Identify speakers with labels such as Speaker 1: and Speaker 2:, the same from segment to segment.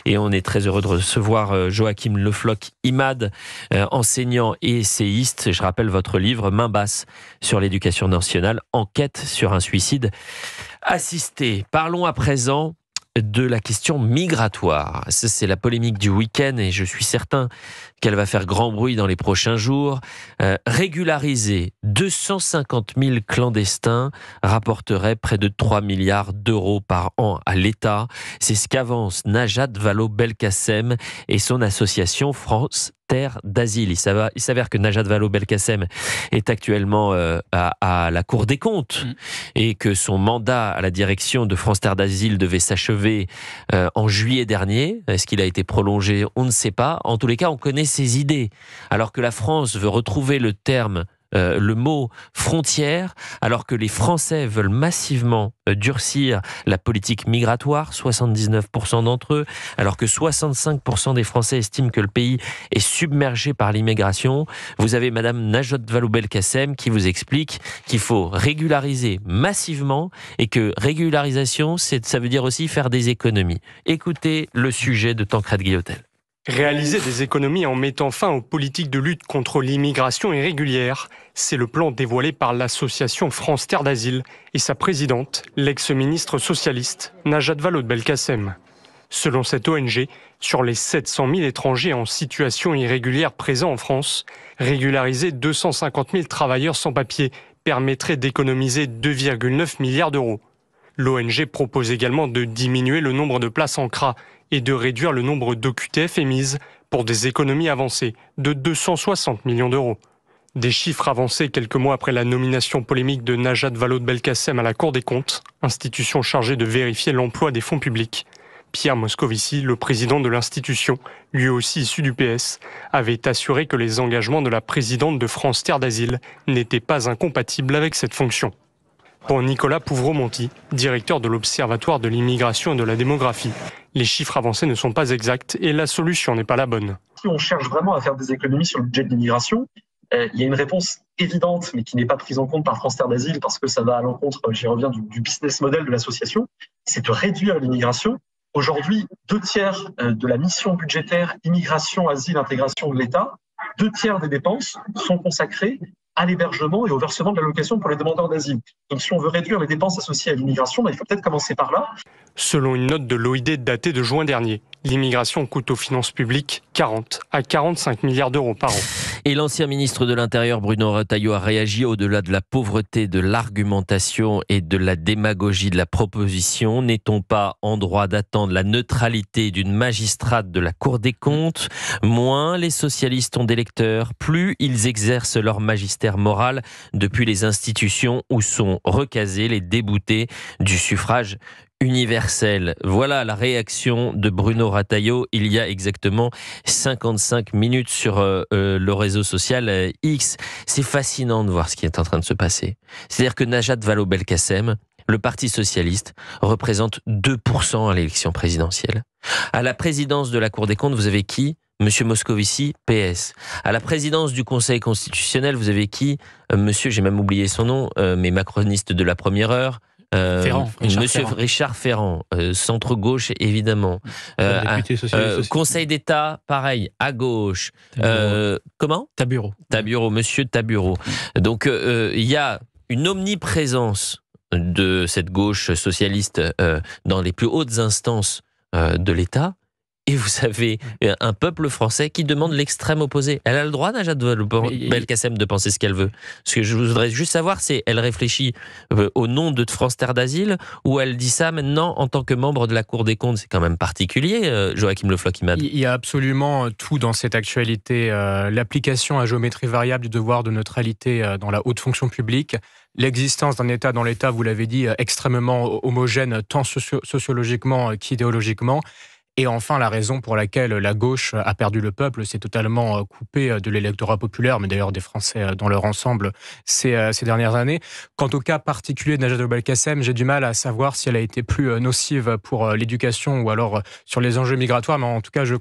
Speaker 1: Et on est très heureux de recevoir Joachim Le Floch Imad, enseignant et essayiste. Je rappelle votre livre Main basse sur l'éducation nationale, enquête sur un suicide assisté. Parlons à présent de la question migratoire. Ça, c'est la polémique du week-end et je suis certain qu'elle va faire grand bruit dans les prochains jours. Régulariser 250 000 clandestins rapporterait près de 3 milliards d'euros par an à l'État. C'est ce qu'avance Najat Vallaud-Belkacem et son association France Terre d'Asile. Il s'avère que Najat Vallaud-Belkacem est actuellement à la Cour des comptes et que son mandat à la direction de France Terre d'Asile devait s'achever en juillet dernier. Est-ce qu'il a été prolongé? On ne sait pas. En tous les cas, on connaît ses idées. Alors que la France veut retrouver le mot frontière, alors que les Français veulent massivement durcir la politique migratoire, 79% d'entre eux, alors que 65% des Français estiment que le pays est submergé par l'immigration. Vous avez Madame Najat Vallaud-Belkacem qui vous explique qu'il faut régulariser massivement et que régularisation, ça veut dire aussi faire des économies. Écoutez le sujet de Tancrède Guillotel.
Speaker 2: Réaliser des économies en mettant fin aux politiques de lutte contre l'immigration irrégulière, c'est le plan dévoilé par l'association France Terre d'Asile et sa présidente, l'ex-ministre socialiste Najat Vallaud-Belkacem. Selon cette ONG, sur les 700 000 étrangers en situation irrégulière présents en France, régulariser 250 000 travailleurs sans papier permettrait d'économiser 2,9 milliards d'euros. L'ONG propose également de diminuer le nombre de places en CRA et de réduire le nombre d'OQTF émises pour des économies avancées de 260 millions d'euros. Des chiffres avancés quelques mois après la nomination polémique de Najat Vallaud-Belkacem à la Cour des comptes, institution chargée de vérifier l'emploi des fonds publics. Pierre Moscovici, le président de l'institution, lui aussi issu du PS, avait assuré que les engagements de la présidente de France Terre d'Asile n'étaient pas incompatibles avec cette fonction. Pour Nicolas Pouvreau-Monti, directeur de l'Observatoire de l'immigration et de la démographie, les chiffres avancés ne sont pas exacts et la solution n'est pas la bonne.
Speaker 3: Si on cherche vraiment à faire des économies sur le budget de l'immigration, il y a une réponse évidente, mais qui n'est pas prise en compte par France Terre d'Asile parce que ça va à l'encontre, j'y reviens, du business model de l'association, c'est de réduire l'immigration. Aujourd'hui, 2/3 de la mission budgétaire immigration, asile, intégration de l'État, 2/3 des dépenses sont consacrées à l'hébergement et au versement de l'allocation pour les demandeurs d'asile. Donc si on veut réduire les dépenses associées à l'immigration, il faut peut-être commencer par là.
Speaker 2: Selon une note de l'OID datée de juin dernier, l'immigration coûte aux finances publiques 40 à 45 milliards d'euros par an.
Speaker 1: Et l'ancien ministre de l'Intérieur, Bruno Retailleau, a réagi au-delà de la pauvreté, de l'argumentation et de la démagogie de la proposition. N'est-on pas en droit d'attendre la neutralité d'une magistrate de la Cour des comptes? Moins les socialistes ont d'électeurs, plus ils exercent leur magistère moral depuis les institutions où sont recasés les déboutés du suffrage universel. Voilà la réaction de Bruno Retailleau il y a exactement 55 minutes sur le réseau social X. C'est fascinant de voir ce qui est en train de se passer. C'est-à-dire que Najat Vallaud-Belkacem, le Parti socialiste, représente 2% à l'élection présidentielle. À la présidence de la Cour des comptes, vous avez qui? Monsieur Moscovici, PS. À la présidence du Conseil constitutionnel, vous avez qui? Monsieur, j'ai même oublié son nom, mais macroniste de la première heure. Richard Ferrand, centre-gauche évidemment. Conseil d'État, pareil, à gauche. Comment? Tabureau, monsieur Tabureau. Donc il y a une omniprésence de cette gauche socialiste dans les plus hautes instances de l'État. Et vous avez un peuple français qui demande l'extrême opposé. Elle a le droit, Najat Vallaud-Belkacem, de penser ce qu'elle veut. Ce que je voudrais juste savoir, c'est elle réfléchit au nom de France Terre d'Asile ou elle dit ça maintenant en tant que membre de la Cour des comptes? C'est quand même particulier, Joachim Le Floch Imad.
Speaker 4: Il y a absolument tout dans cette actualité. L'application à géométrie variable du devoir de neutralité dans la haute fonction publique, l'existence d'un État dans l'État, vous l'avez dit, extrêmement homogène, tant sociologiquement qu'idéologiquement. Et enfin, la raison pour laquelle la gauche a perdu le peuple, c'est totalement coupé de l'électorat populaire, mais d'ailleurs des Français dans leur ensemble ces dernières années. Quant au cas particulier de Najat Vallaud-Belkacem, j'ai du mal à savoir si elle a été plus nocive pour l'éducation ou alors sur les enjeux migratoires, mais en tout cas, je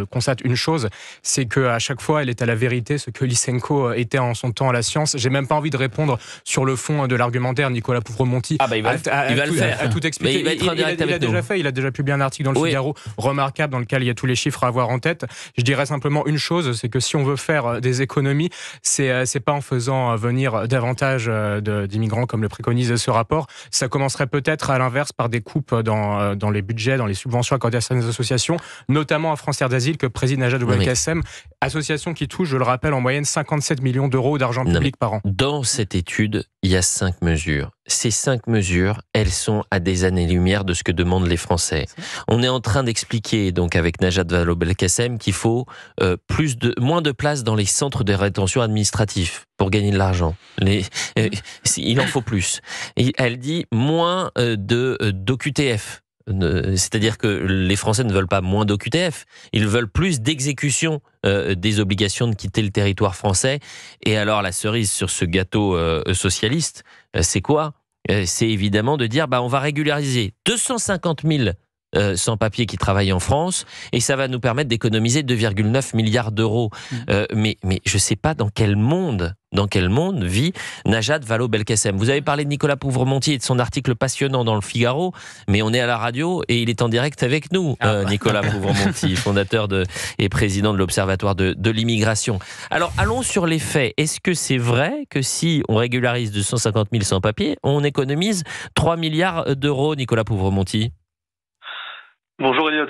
Speaker 4: constate une chose, c'est qu'à chaque fois, elle est à la vérité, ce que Lysenko était en son temps à la science. J'ai même pas envie de répondre sur le fond de l'argumentaire. Nicolas Pouvreau-Monti
Speaker 1: il va le faire.
Speaker 4: a tout expliqué.
Speaker 1: Mais il va être en direct avec nous.
Speaker 4: Il a déjà publié un article dans le Figaro. remarquable dans lequel il y a tous les chiffres à avoir en tête. Je dirais simplement une chose, c'est que si on veut faire des économies, c'est pas en faisant venir davantage d'immigrants comme le préconise ce rapport. Ça commencerait peut-être à l'inverse par des coupes dans les budgets, dans les subventions accordées à certaines associations, notamment à France Terre d'Asile que préside Najat Vallaud-Belkacem, association qui touche, je le rappelle, en moyenne 57 millions d'euros d'argent public par an.
Speaker 1: Dans cette étude, il y a 5 mesures. Ces 5 mesures, elles sont à des années-lumière de ce que demandent les Français. On est en train d'expliquer, donc avec Najat Vallaud-Belkacem, qu'il faut moins de place dans les centres de rétention administratifs pour gagner de l'argent. Il en faut plus. Et elle dit moins d'OQTF. C'est-à-dire que les Français ne veulent pas moins d'OQTF, ils veulent plus d'exécution des obligations de quitter le territoire français. Et alors la cerise sur ce gâteau socialiste, c'est quoi ? C'est évidemment de dire on va régulariser 250 000 sans-papiers qui travaillent en France et ça va nous permettre d'économiser 2,9 milliards d'euros. Mais je ne sais pas dans quel monde vit Najat Vallaud-Belkacem. Vous avez parlé de Nicolas Pouvremonty et de son article passionnant dans le Figaro, mais on est à la radio et il est en direct avec nous, Nicolas Pouvremonty, fondateur et président de l'Observatoire de l'immigration. Alors, allons sur les faits. Est-ce que c'est vrai que si on régularise 250 000 sans-papiers, on économise 3 milliards d'euros, Nicolas Pouvremonty ?
Speaker 5: Bonjour Elliot.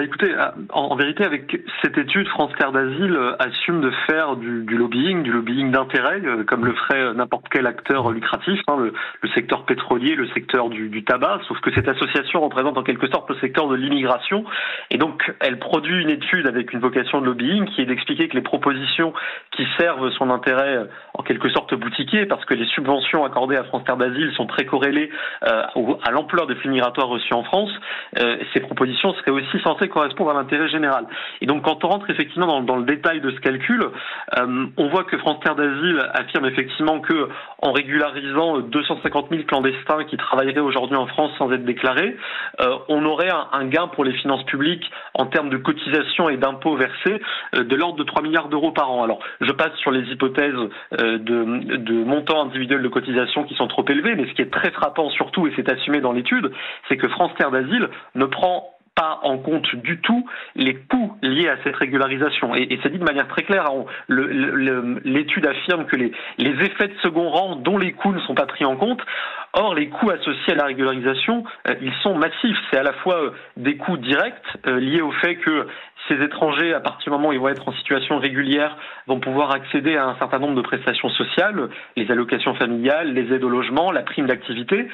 Speaker 5: Écoutez, en vérité, avec cette étude, France Terre d'Asile assume de faire du lobbying d'intérêt, comme le ferait n'importe quel acteur lucratif, le secteur pétrolier, le secteur du tabac, sauf que cette association représente en quelque sorte le secteur de l'immigration, et donc elle produit une étude avec une vocation de lobbying qui est d'expliquer que les propositions qui servent son intérêt en quelque sorte boutiquier, parce que les subventions accordées à France Terre d'Asile sont très corrélées à l'ampleur des flux migratoires reçus en France, ces propositions serait aussi censée correspondre à l'intérêt général. Et donc quand on rentre effectivement dans le détail de ce calcul, on voit que France Terre d'Asile affirme effectivement que en régularisant 250 000 clandestins qui travailleraient aujourd'hui en France sans être déclarés, on aurait un gain pour les finances publiques en termes de cotisations et d'impôts versés de l'ordre de 3 milliards d'euros par an. Alors je passe sur les hypothèses de montants individuels de cotisation qui sont trop élevés, mais ce qui est très frappant surtout, et c'est assumé dans l'étude, c'est que France Terre d'Asile ne prend pas en compte du tout les coûts liés à cette régularisation. Et c'est dit de manière très claire. L'étude affirme que les effets de second rang, dont les coûts ne sont pas pris en compte. Or, les coûts associés à la régularisation, ils sont massifs. C'est à la fois des coûts directs liés au fait que ces étrangers, à partir du moment où ils vont être en situation régulière, vont pouvoir accéder à un certain nombre de prestations sociales, les allocations familiales, les aides au logement, la prime d'activité,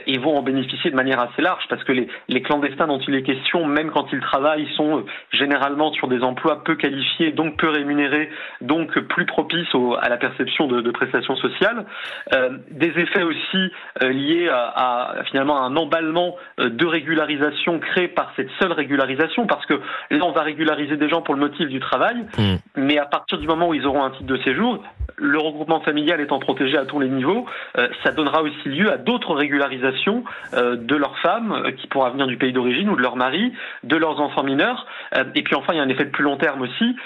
Speaker 5: et vont en bénéficier de manière assez large, parce que les clandestins dont il est question, même quand ils travaillent, sont généralement sur des emplois peu qualifiés, donc peu rémunérés, donc plus propices à la perception de prestations sociales. Des effets aussi liés à finalement un emballement de régularisation créé par cette seule régularisation, parce que là on va régulariser des gens pour le motif du travail, mais à partir du moment où ils auront un titre de séjour, le regroupement familial étant protégé à tous les niveaux, ça donnera aussi lieu à d'autres régularisations de leurs femmes qui pourraient venir du pays d'origine ou de leur mari, de leurs enfants mineurs. Et puis enfin, il y a un effet de plus long terme aussi,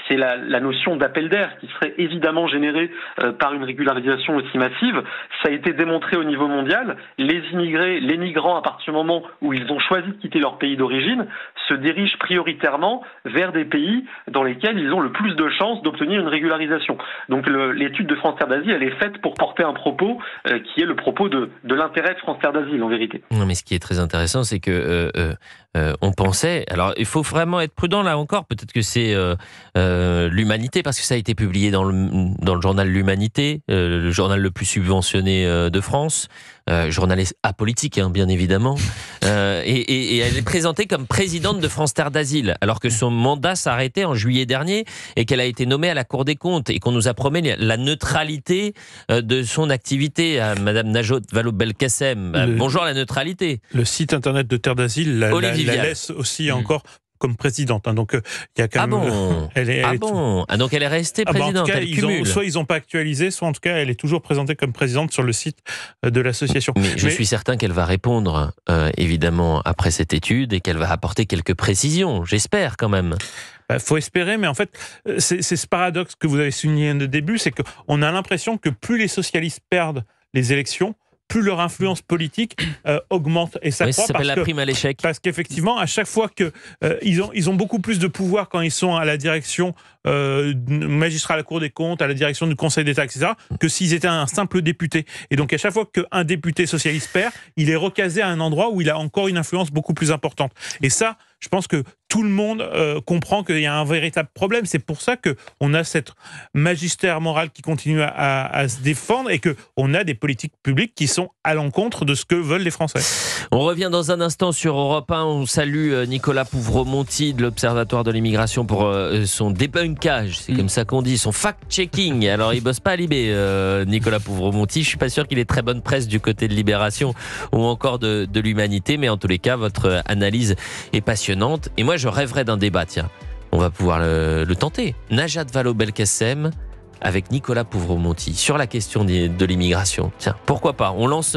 Speaker 5: c'est la notion d'appel d'air qui serait évidemment générée par une régularisation aussi massive. Ça a été démontré au niveau mondial. Les immigrés, les migrants, à partir du moment où ils ont choisi de quitter leur pays d'origine, se dirigent prioritairement vers des pays dans lesquels ils ont le plus de chances d'obtenir une régularisation. Donc l'étude de France Terre d'Asile, elle est faite pour porter un propos qui est le propos de l'intérêt de France Terre d'Asile, en vérité.
Speaker 1: Non, mais ce qui est très intéressant, c'est que on pensait... Alors, il faut vraiment être prudent, là encore. Peut-être que c'est l'Humanité, parce que ça a été publié dans le journal L'Humanité, le journal le plus subventionné de France, journal apolitique, bien évidemment. Et elle est présentée comme présidente de France Terre d'Asile, alors que son mandat s'arrêtait en juillet dernier et qu'elle a été nommée à la Cour des comptes et qu'on nous a promis la neutralité de son activité. Madame Najat Vallaud-Belkacem, bonjour la neutralité.
Speaker 6: Le site internet de Terre d'Asile la laisse aussi encore comme présidente. Donc il y a quand même.
Speaker 1: Donc elle est restée présidente.
Speaker 6: En tout cas, soit ils n'ont pas actualisé, soit en tout cas elle est toujours présentée comme présidente sur le site de l'association.
Speaker 1: Mais je suis certain qu'elle va répondre évidemment après cette étude et qu'elle va apporter quelques précisions. J'espère quand même.
Speaker 6: Faut espérer, mais en fait, c'est ce paradoxe que vous avez souligné au début, c'est qu'on a l'impression que plus les socialistes perdent les élections, plus leur influence politique augmente et s'accroît.
Speaker 1: Ça s'appelle la prime à l'échec.
Speaker 6: Parce qu'effectivement, à chaque fois qu'ils ont beaucoup plus de pouvoir quand ils sont à la direction magistrat à la Cour des comptes, à la direction du Conseil d'État, etc., que s'ils étaient un simple député. Et donc, à chaque fois qu'un député socialiste perd, il est recasé à un endroit où il a encore une influence beaucoup plus importante. Et ça, je pense que tout le monde comprend qu'il y a un véritable problème. C'est pour ça qu'on a cette magistère moral qui continue à se défendre et qu'on a des politiques publiques qui sont à l'encontre de ce que veulent les Français.
Speaker 1: On revient dans un instant sur Europe 1. On salue Nicolas Pouvremonti de l'Observatoire de l'immigration pour son débunkage. C'est comme ça qu'on dit, son fact-checking. Alors, il bosse pas à Libé, Nicolas Pouvremonti. Je suis pas sûr qu'il ait très bonne presse du côté de Libération ou encore de l'Humanité. Mais en tous les cas, votre analyse est passionnante. Et moi, je rêverais d'un débat, tiens. On va pouvoir le tenter. Najat Vallaud-Belkacem avec Nicolas Pouvremonti sur la question de l'immigration. Tiens, pourquoi pas, on lance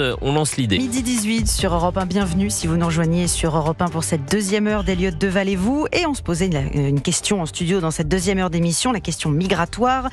Speaker 1: l'idée.
Speaker 7: Midi 18 sur Europe 1, bienvenue si vous nous rejoignez sur Europe 1 pour cette deuxième heure d'Eliott Deval et vous. Et on se posait une question en studio dans cette deuxième heure d'émission, la question migratoire.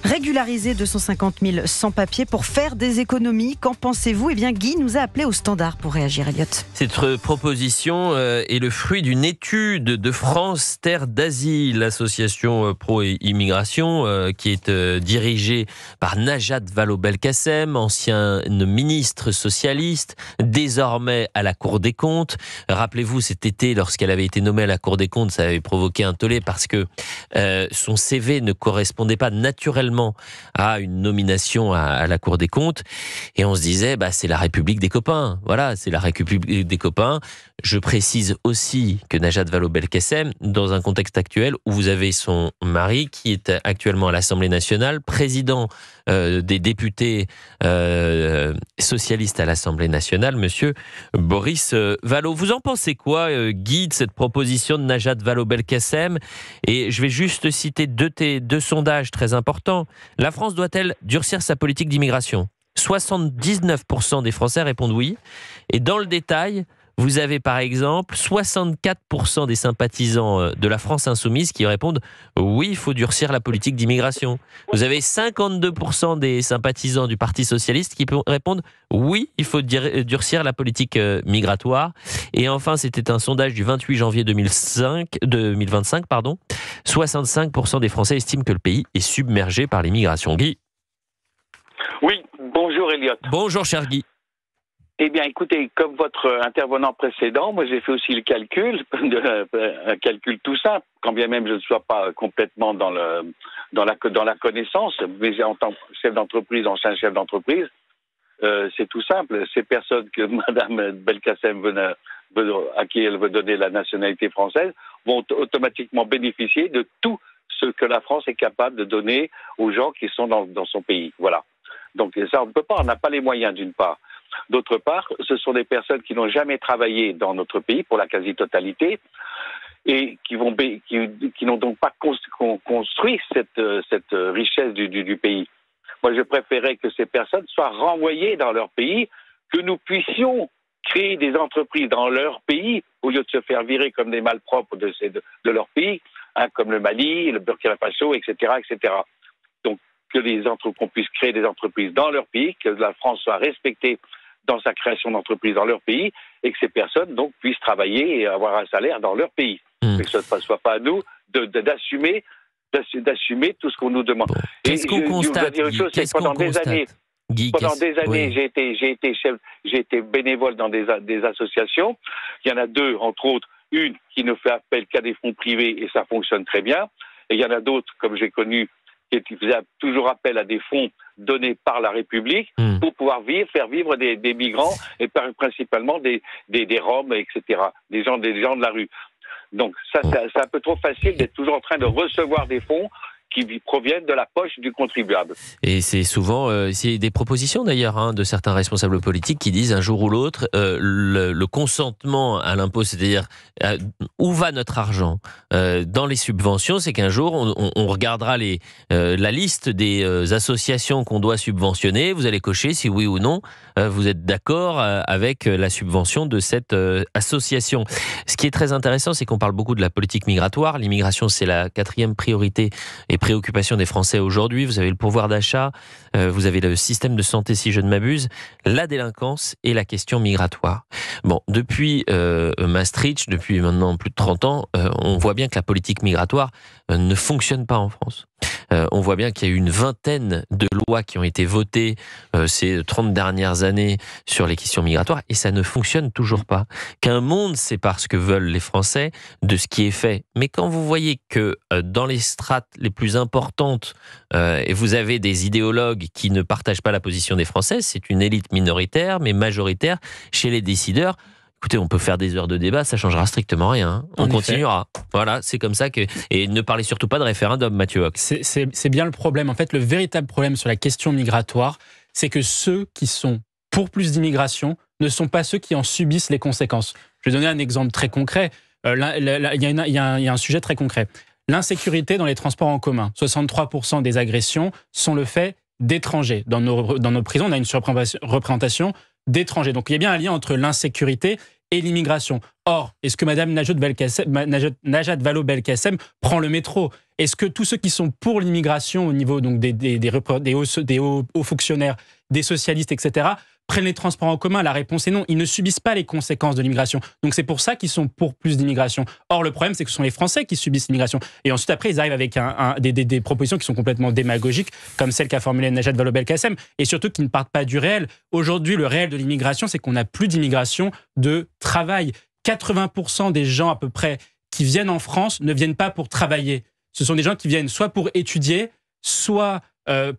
Speaker 7: Régulariser 250 000 sans-papiers pour faire des économies. Qu'en pensez-vous ? Eh bien, Guy nous a appelé au standard pour réagir, Eliott.
Speaker 1: Cette proposition est le fruit d'une étude de France Terre d'Asile, l'association pro-immigration qui est dirigée par Najat Vallaud-Belkacem, ancienne ministre socialiste, désormais à la Cour des comptes. Rappelez-vous, cet été, lorsqu'elle avait été nommée à la Cour des comptes, ça avait provoqué un tollé parce que son CV ne correspondait pas naturellement à une nomination à la Cour des comptes, et on se disait c'est la République des copains, voilà, c'est la République des copains. Je précise aussi que Najat Vallaud-Belkacem, dans un contexte actuel où vous avez son mari qui est actuellement à l'Assemblée nationale, président des députés socialistes à l'Assemblée nationale, monsieur Boris Vallaud. Vous en pensez quoi, Guy, de cette proposition de Najat Vallaud-Belkacem ? Et je vais juste citer deux sondages très importants. La France doit-elle durcir sa politique d'immigration ? 79% des Français répondent oui. Et dans le détail, vous avez par exemple 64% des sympathisants de la France insoumise qui répondent oui, il faut durcir la politique d'immigration. Vous avez 52% des sympathisants du Parti socialiste qui répondent oui, il faut durcir la politique migratoire. Et enfin, c'était un sondage du 28 janvier 2025. 65% des Français estiment que le pays est submergé par l'immigration. Guy ?
Speaker 8: Oui, bonjour Eliott.
Speaker 1: Bonjour cher Guy.
Speaker 8: Eh bien, écoutez, comme votre intervenant précédent, moi j'ai fait aussi le calcul, un calcul tout simple, quand bien même je ne sois pas complètement dans la connaissance, mais en tant que chef d'entreprise, ancien chef d'entreprise, c'est tout simple. Ces personnes que Mme Belkacem à qui elle veut donner la nationalité française vont automatiquement bénéficier de tout ce que la France est capable de donner aux gens qui sont dans son pays. Voilà. Donc ça, on ne peut pas, on n'a pas les moyens d'une part. D'autre part, ce sont des personnes qui n'ont jamais travaillé dans notre pays pour la quasi-totalité et qui n'ont donc pas construit cette richesse du pays. Moi, je préférais que ces personnes soient renvoyées dans leur pays, que nous puissions créer des entreprises dans leur pays au lieu de se faire virer comme des malpropres de leur pays, comme le Mali, le Burkina Faso, etc., etc. Donc, qu'on puisse créer des entreprises dans leur pays, que la France soit respectée dans sa création d'entreprises dans leur pays, et que ces personnes donc puissent travailler et avoir un salaire dans leur pays. Et que ce ne soit pas à nous d'assumer tout ce qu'on nous demande.
Speaker 1: Bon. Qu'est-ce qu'on constate,
Speaker 8: pendant des années, j'ai été bénévole dans des associations. Il y en a deux, entre autres, une qui ne fait appel qu'à des fonds privés et ça fonctionne très bien. Et il y en a d'autres, comme j'ai connu, qui faisaient toujours appel à des fonds donnés par la République pour pouvoir faire vivre des migrants et principalement des Roms, etc., des gens de la rue. Donc ça, c'est un peu trop facile d'être toujours en train de recevoir des fonds qui proviennent de la poche du contribuable.
Speaker 1: Et c'est souvent c'est des propositions d'ailleurs de certains responsables politiques qui disent un jour ou l'autre le consentement à l'impôt, c'est-à-dire où va notre argent dans les subventions, c'est qu'un jour on regardera la liste des associations qu'on doit subventionner, vous allez cocher si oui ou non vous êtes d'accord avec la subvention de cette association. Ce qui est très intéressant, c'est qu'on parle beaucoup de la politique migratoire. L'immigration, c'est la 4e priorité et préoccupations des Français aujourd'hui. Vous avez le pouvoir d'achat, vous avez le système de santé, si je ne m'abuse, la délinquance et la question migratoire. Bon, depuis Maastricht, depuis maintenant plus de 30 ans, on voit bien que la politique migratoire ne fonctionne pas en France. On voit bien qu'il y a eu une vingtaine de lois qui ont été votées ces 30 dernières années sur les questions migratoires et ça ne fonctionne toujours pas. Qu'un monde sépare ce que veulent les Français de ce qui est fait. Mais quand vous voyez que dans les strates les plus importantes, et vous avez des idéologues qui ne partagent pas la position des Français, c'est une élite minoritaire mais majoritaire chez les décideurs. Écoutez, on peut faire des heures de débat, ça changera strictement rien. On continuera. Voilà, c'est comme ça que... Et ne parlez surtout pas de référendum, Mathieu Hoc.
Speaker 9: C'est bien le problème. En fait, le véritable problème sur la question migratoire, c'est que ceux qui sont pour plus d'immigration ne sont pas ceux qui en subissent les conséquences. Je vais donner un exemple très concret. Il y a un sujet très concret. L'insécurité dans les transports en commun. 63% des agressions sont le fait d'étrangers. Dans nos prisons, on a une surreprésentation d'étrangers. Donc il y a bien un lien entre l'insécurité et l'immigration. Or, est-ce que Mme Najat Vallaud-Belkacem prend le métro? Est-ce que tous ceux qui sont pour l'immigration au niveau donc, des hauts fonctionnaires, des socialistes, etc., prennent les transports en commun? La réponse est non. Ils ne subissent pas les conséquences de l'immigration. Donc c'est pour ça qu'ils sont pour plus d'immigration. Or, le problème, c'est que ce sont les Français qui subissent l'immigration. Et ensuite, après, ils arrivent avec des propositions qui sont complètement démagogiques, comme celle qu'a formulée Najat Vallaud-Belkacem, et surtout qui ne partent pas du réel. Aujourd'hui, le réel de l'immigration, c'est qu'on n'a plus d'immigration de travail. 80% des gens, à peu près, qui viennent en France ne viennent pas pour travailler. Ce sont des gens qui viennent soit pour étudier, soit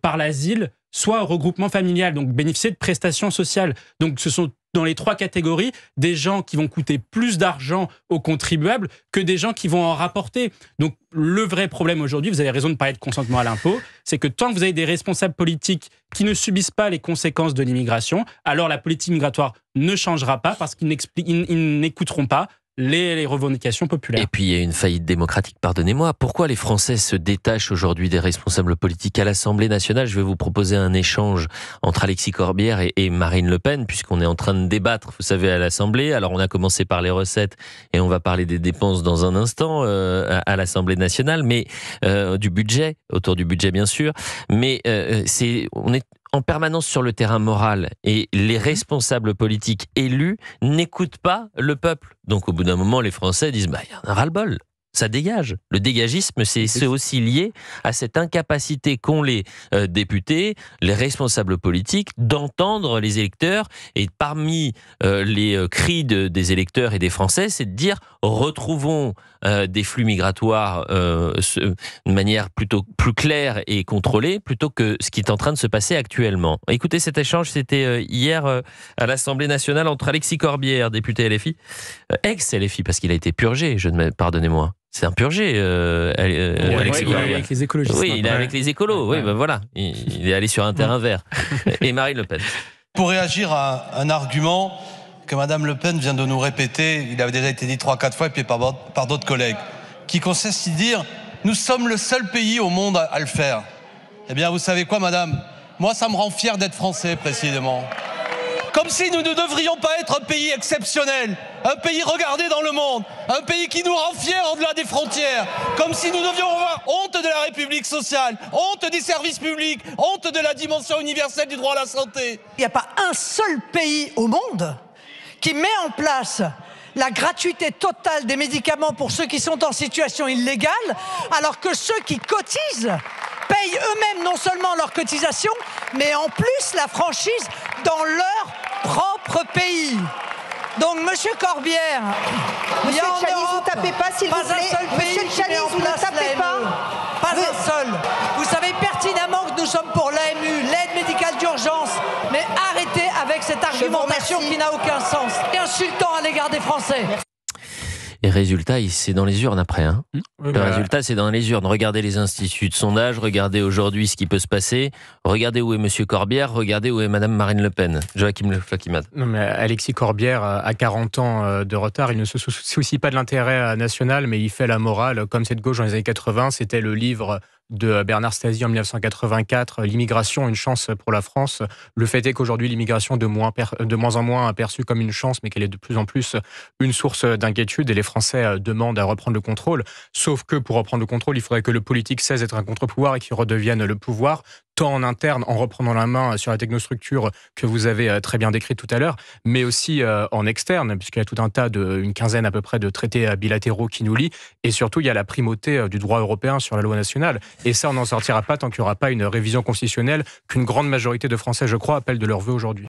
Speaker 9: par l'asile, soit au regroupement familial, donc bénéficier de prestations sociales. Donc ce sont dans les trois catégories des gens qui vont coûter plus d'argent aux contribuables que des gens qui vont en rapporter. Donc le vrai problème aujourd'hui, vous avez raison de parler de consentement à l'impôt, c'est que tant que vous avez des responsables politiques qui ne subissent pas les conséquences de l'immigration, alors la politique migratoire ne changera pas parce qu'ils n'écouteront pas les revendications populaires.
Speaker 1: Et puis il y a une faillite démocratique, pardonnez-moi. Pourquoi les Français se détachent aujourd'hui des responsables politiques à l'Assemblée nationale? Je vais vous proposer un échange entre Alexis Corbière et Marine Le Pen, puisqu'on est en train de débattre, vous savez, à l'Assemblée. Alors on a commencé par les recettes et on va parler des dépenses dans un instant à l'Assemblée nationale, mais du budget, autour du budget bien sûr. Mais on est en permanence sur le terrain moral et les responsables politiques élus n'écoutent pas le peuple. Donc au bout d'un moment, les Français disent il y en a ras-le-bol. Ça dégage. Le dégagisme, c'est aussi lié à cette incapacité qu'ont les députés, les responsables politiques, d'entendre les électeurs. Et parmi les cris des électeurs et des Français, c'est de dire retrouvons des flux migratoires de manière plutôt plus claire et contrôlée, plutôt que ce qui est en train de se passer actuellement. Écoutez, cet échange, c'était hier à l'Assemblée nationale entre Alexis Corbière, député LFI, ex-LFI, parce qu'il a été purgé, pardonnez-moi. C'est un purgé, Alexis Corbière.
Speaker 9: Avec les écologistes.
Speaker 1: Oui, il est avec les écolos. Oui, ben voilà. Il est allé sur un terrain vert. Et Marine Le Pen.
Speaker 10: Pour réagir à un argument que Mme Le Pen vient de nous répéter, il avait déjà été dit 3-4 fois, et puis par d'autres collègues, qui consiste à dire « Nous sommes le seul pays au monde à le faire ». Eh bien, vous savez quoi, madame? Moi, ça me rend fier d'être français, précisément. Comme si nous ne devrions pas être un pays exceptionnel, un pays regardé dans le monde, un pays qui nous rend fiers au-delà des frontières, comme si nous devions avoir honte de la République sociale, honte des services publics, honte de la dimension universelle du droit à la santé.
Speaker 11: Il n'y a pas un seul pays au monde qui met en place la gratuité totale des médicaments pour ceux qui sont en situation illégale, alors que ceux qui cotisent payent eux-mêmes non seulement leur cotisation, mais en plus la franchise dans leur propre pays. Donc, Monsieur Corbière,
Speaker 12: Monsieur Tchaliz, vous tapez pas, s'il vous plaît.
Speaker 11: Pas un seul pays
Speaker 12: Monsieur Tchaliz, vous ne tapez pas.
Speaker 11: Pas un seul. Vous savez pertinemment que nous sommes pour l'AMU, l'aide médicale d'urgence, mais arrêtez avec cette argumentation qui n'a aucun sens et insultant à l'égard des Français.
Speaker 1: Et résultat, c'est dans les urnes après. Hein.
Speaker 9: Oui,
Speaker 1: le résultat, c'est dans les urnes. Regardez les instituts de sondage, regardez aujourd'hui ce qui peut se passer, regardez où est Monsieur Corbière, regardez où est Madame Marine Le Pen. Joachim Le Flaquimat.
Speaker 4: Non, mais Alexis Corbière a 40 ans de retard. Il ne se soucie pas de l'intérêt national, mais il fait la morale. Comme cette gauche dans les années 80, c'était le livre de Bernard Stasi en 1984, l'immigration, une chance pour la France. Le fait est qu'aujourd'hui, l'immigration de moins en moins perçue comme une chance, mais qu'elle est de plus en plus une source d'inquiétude et les Français demandent à reprendre le contrôle. Sauf que pour reprendre le contrôle, il faudrait que le politique cesse d'être un contre-pouvoir et qu'il redevienne le pouvoir, tant en interne, en reprenant la main sur la technostructure que vous avez très bien décrite tout à l'heure, mais aussi en externe, puisqu'il y a tout un tas une quinzaine à peu près de traités bilatéraux qui nous lient, et surtout il y a la primauté du droit européen sur la loi nationale. Et ça, on n'en sortira pas tant qu'il n'y aura pas une révision constitutionnelle qu'une grande majorité de Français, je crois, appellent de leur vœu aujourd'hui.